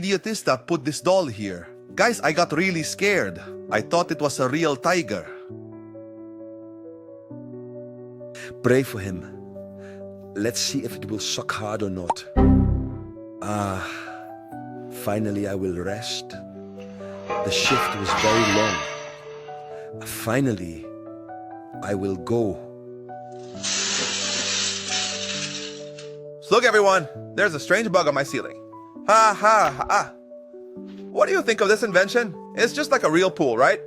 idiotista put this doll here? Guys, I got really scared. I thought it was a real tiger. Pray for him. Let's see if it will suck hard or not. Finally I will rest. The shift was very long. Finally, I will go. Look everyone, there's a strange bug on my ceiling. Ha ha ha. What do you think of this invention? It's just like a real pool, right?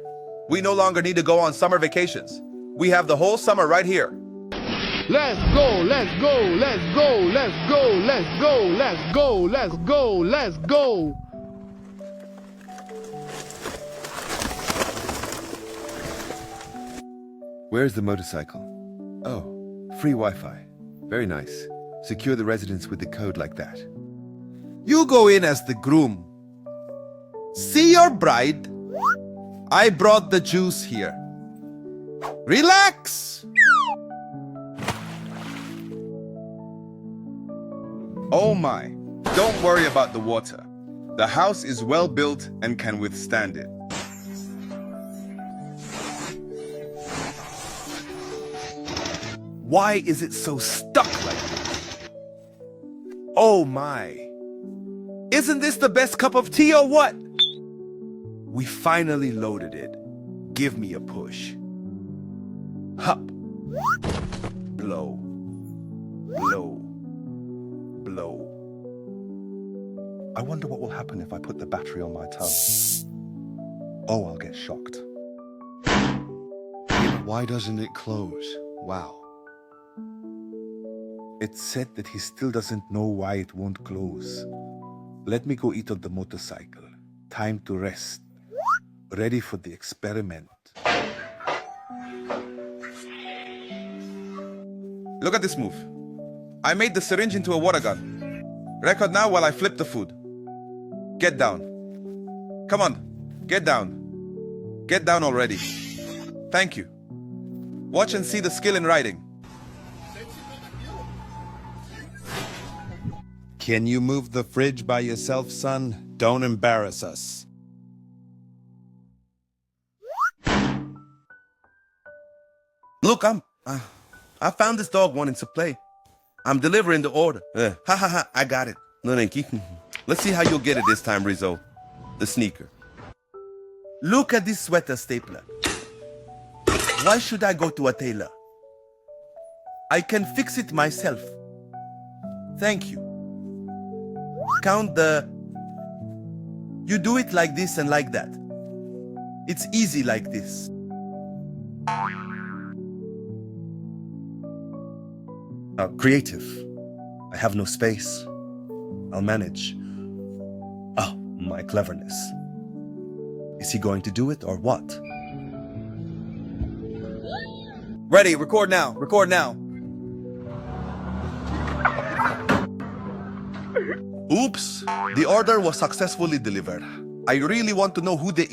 We no longer need to go on summer vacations. We have the whole summer right here. Let's go, let's go, let's go, let's go, let's go, let's go, let's go, let's go. Where's the motorcycle? Oh, free Wi-Fi. Very nice. Secure the residence with the code like that. You go in as the groom. See your bride? I brought the juice here. Relax! Oh my, don't worry about the water. The house is well built and can withstand it. Why is it so stuck like this? Oh my. Isn't this the best cup of tea or what? We finally loaded it. Give me a push. Hup. Blow. Blow. Blow. I wonder what will happen if I put the battery on my tongue. Oh, I'll get shocked. Why doesn't it close? Wow. It said that he still doesn't know why it won't close. Let me go eat on the motorcycle. Time to rest. Ready for the experiment. Look at this move. I made the syringe into a water gun. Record now while I flip the food. Get down. Come on, get down. Get down already. Thank you. Watch and see the skill in writing. Can you move the fridge by yourself, son? Don't embarrass us. Look, I found this dog wanting to play. I'm delivering the order. Ha ha ha, I got it. No, thank you. Let's see how you'll get it this time, Rizzo. The sneaker. Look at this sweater stapler. Why should I go to a tailor? I can fix it myself. Thank you. Count the... You do it like this and like that. It's easy like this. Creative. I have no space. I'll manage. Oh, my cleverness. Is he going to do it or what? Ready, record now, record now. Oops, the order was successfully delivered. I really want to know who the